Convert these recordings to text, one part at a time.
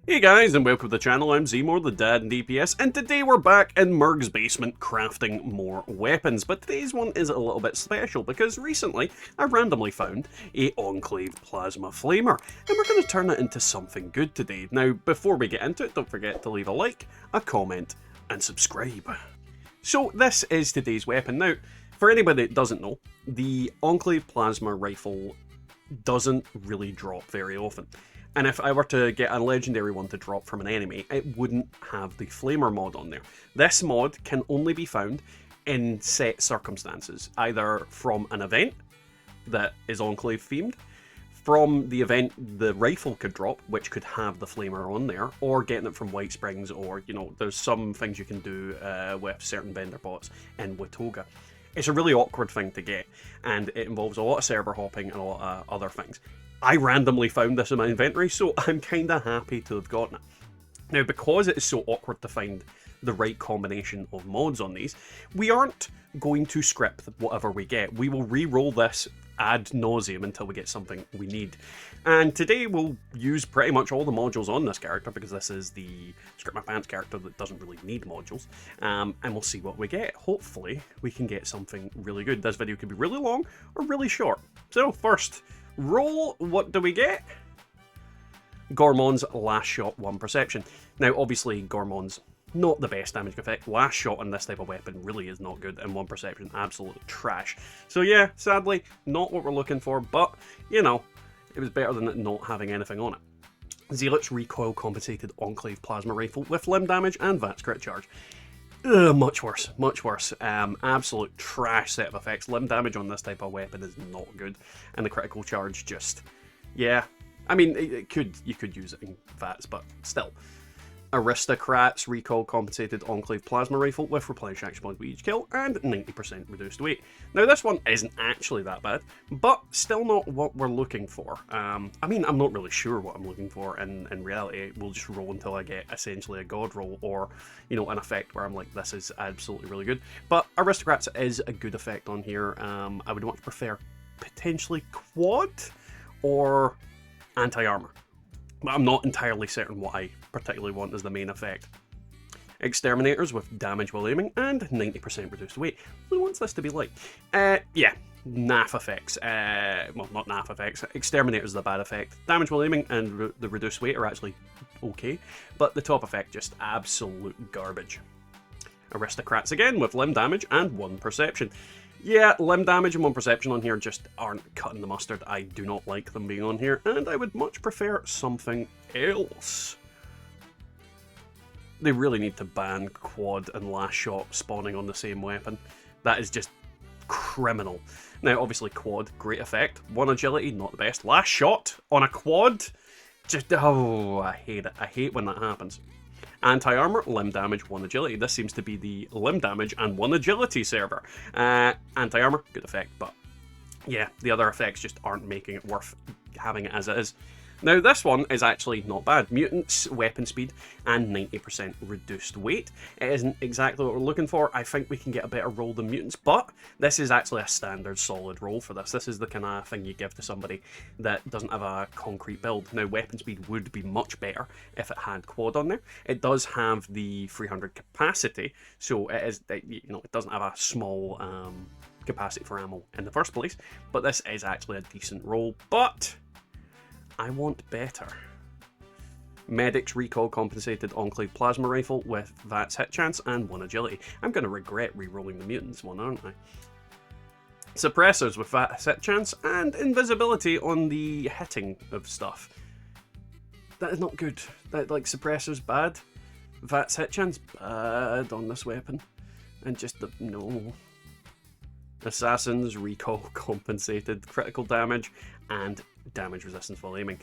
Hey guys, and welcome to the channel. I'm Zmore, the dad in DPS, and today we're back in Murg's basement crafting more weapons. But today's one is a little bit special because recently I randomly found a Enclave Plasma Flamer, and we're going to turn it into something good today. Now, before we get into it, don't forget to leave a like, a comment, and subscribe. So this is today's weapon. Now, for anybody that doesn't know, the Enclave Plasma Rifle doesn't really drop very often. And if I were to get a legendary one to drop from an enemy, it wouldn't have the Flamer mod on there. This mod can only be found in set circumstances, either from an event that is Enclave themed, from the event the rifle could drop, which could have the Flamer on there, or getting it from White Springs, or, you know, there's some things you can do with certain vendor bots in Watoga. It's a really awkward thing to get, and it involves a lot of server hopping and a lot of other things. I randomly found this in my inventory, so I'm kind of happy to have gotten it. Now, because it is so awkward to find the right combination of mods on these, we aren't going to script whatever we get. We will re-roll this ad nauseum until we get something we need. And today we'll use pretty much all the modules on this character, because this is the Script My Pants character that doesn't really need modules. And we'll see what we get. Hopefully we can get something really good. This video could be really long or really short. So first, roll, what do we get? Gormon's Last Shot 1 Perception. Now obviously Gormon's not the best damage effect. Last shot on this type of weapon really is not good, and 1 Perception, absolute trash. So yeah, sadly, not what we're looking for, but, you know, it was better than it not having anything on it. Zealot's Recoil Compensated Enclave Plasma Rifle with limb damage and VATS crit charge. Ugh, much worse, much worse. Absolute trash set of effects. Limb damage on this type of weapon is not good, and the critical charge just, yeah. I mean, you could use it in VATS, but still. Aristocrat's Recoil Compensated Enclave Plasma Rifle with Replenish Action Point with each kill and 90% reduced weight. Now this one isn't actually that bad, but still not what we're looking for. I mean, I'm not really sure what I'm looking for in reality. We'll just roll until I get essentially a god roll, or, you know, an effect where I'm like, this is absolutely really good. But Aristocrats is a good effect on here. I would much prefer potentially quad or anti-armor, but I'm not entirely certain what I particularly want as the main effect. Exterminators with damage while aiming and 90% reduced weight. Who wants this to be like? Yeah, naff effects. Well, not naff effects. Exterminators is the bad effect. Damage while aiming and the reduced weight are actually okay, but the top effect just absolute garbage. Aristocrats again with limb damage and 1 Perception. Yeah, limb damage and 1 Perception on here just aren't cutting the mustard. I do not like them being on here, and I would much prefer something else. They really need to ban quad and last shot spawning on the same weapon. That is just criminal. Now, obviously quad, great effect. 1 agility, not the best. Last shot on a quad? Just, oh, I hate it. I hate when that happens. Anti-armor, limb damage, 1 agility. This seems to be the limb damage and 1 agility server. Anti-armor, good effect, but yeah, the other effects just aren't making it worth having it as it is. Now this one is actually not bad. Mutants, weapon speed, and 90% reduced weight. It isn't exactly what we're looking for. I think we can get a better roll than mutants, but this is actually a standard solid roll for this. This is the kind of thing you give to somebody that doesn't have a concrete build. Now weapon speed would be much better if it had quad on there. It does have the 300 capacity, so it is, you know, it doesn't have a small capacity for ammo in the first place, but this is actually a decent roll, but I want better. Medic's Recoil Compensated Enclave Plasma Rifle with VATS hit chance and 1 agility. I'm going to regret re-rolling the mutants one, aren't I? Suppressors with VATS hit chance and invisibility on the hitting of stuff. That is not good. That, like, suppressors bad. VATS hit chance bad on this weapon. And just the, no. Assassins, Recoil Compensated critical damage and damage resistance while aiming.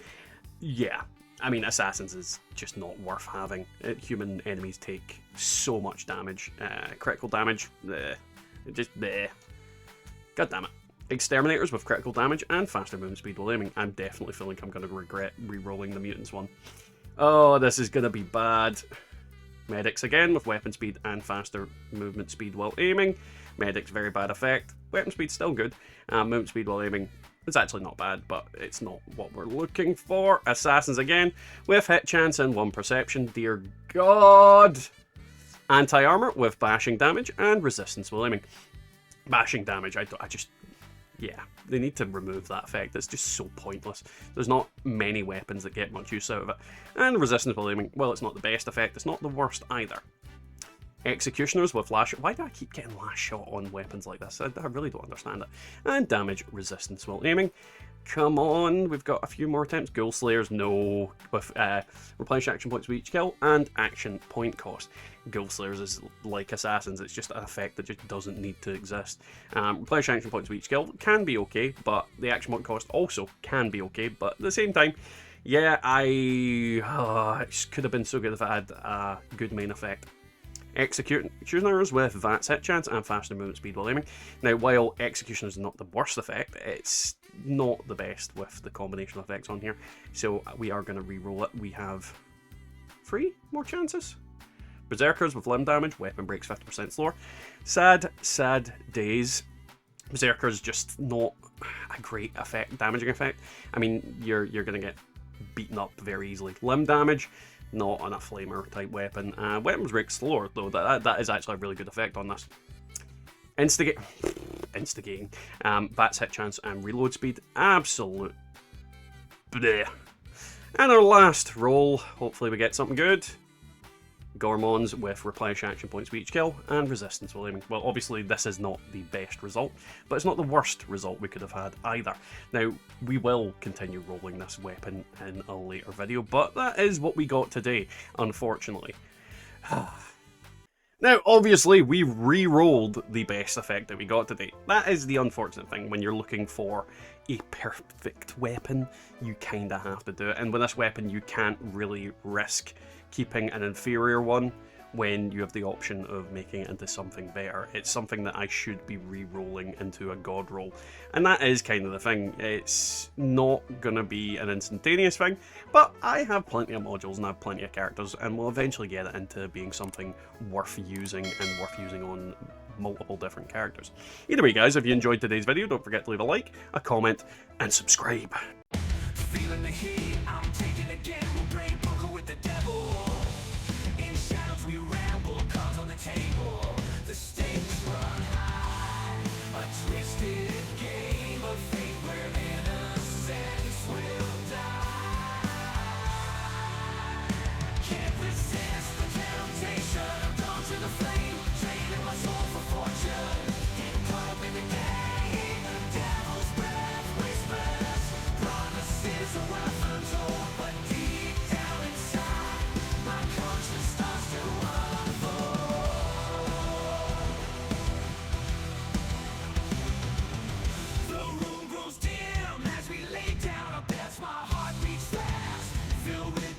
Yeah, I mean, Assassins is just not worth having. Human enemies take so much damage. Critical damage, just bleh. God damn it. Exterminators with critical damage and faster movement speed while aiming. I'm definitely feeling I'm going to regret re-rolling the mutants one. Oh, this is going to be bad. Medics again with weapon speed and faster movement speed while aiming. Medics, very bad effect. Weapon speed still good. Movement speed while aiming, It's actually not bad, but it's not what we're looking for. Assassins again, with hit chance and 1 perception. Dear God! Anti-armor with bashing damage and resistance while aiming. Bashing damage, yeah, they need to remove that effect. It's just so pointless. There's not many weapons that get much use out of it. And resistance while aiming, well, it's not the best effect, it's not the worst either. Executioners with last shot. Why do I keep getting last shot on weapons like this? I really don't understand it. And damage resistance while aiming. Come on, we've got a few more attempts. Ghoul Slayers, no. With replenish action points with each kill and action point cost. Ghoul Slayers is like Assassins, it's just an effect that just doesn't need to exist. Replenish action points with each kill can be okay, but the action point cost also can be okay. But at the same time, yeah, it could have been so good if I had a good main effect. Executioners with VATS hit chance and faster movement speed while aiming. Now, while Executioners is not the worst effect, it's not the best with the combination of effects on here. So we are going to re-roll it. We have 3 more chances. Berserkers with limb damage, weapon breaks 50% slower. Sad, sad days. Berserkers just not a great effect, damaging effect. I mean, you're going to get beaten up very easily. Limb damage, not on a flamer type weapon. Weapons break slower though, that is actually a really good effect on this. Instigating. VATS hit chance and reload speed, absolute bleh. And our last roll, hopefully we get something good. Gormons with replenish action points with each kill and resistance while aiming. Well, obviously this is not the best result, but it's not the worst result we could have had either. Now, we will continue rolling this weapon in a later video, but that is what we got today, unfortunately. Now, obviously, we re-rolled the best effect that we got today. That is the unfortunate thing. When you're looking for a perfect weapon, you kind of have to do it. And with this weapon, you can't really risk keeping an inferior one when you have the option of making it into something better. It's something that I should be re-rolling into a god roll. And that is kind of the thing. It's not going to be an instantaneous thing, but I have plenty of modules and I have plenty of characters, and we'll eventually get it into being something worth using and worth using on multiple different characters. Either way, guys, if you enjoyed today's video, don't forget to leave a like, a comment, and subscribe. Feeling the heat, I'm taking again, we'll bring poker with the devil. In shadows we ramble, cards on the table. The stakes run high, a twisted game of fate where innocence will die. Can't resist the temptation, I'm drawn to the flame, trading my soul for fortune. Getting caught up in the game, the devil's breath whispers, promises of weapons, but deep down inside, my conscience starts to unfold. The room grows dim as we lay down our beds, my heart beats fast, filled with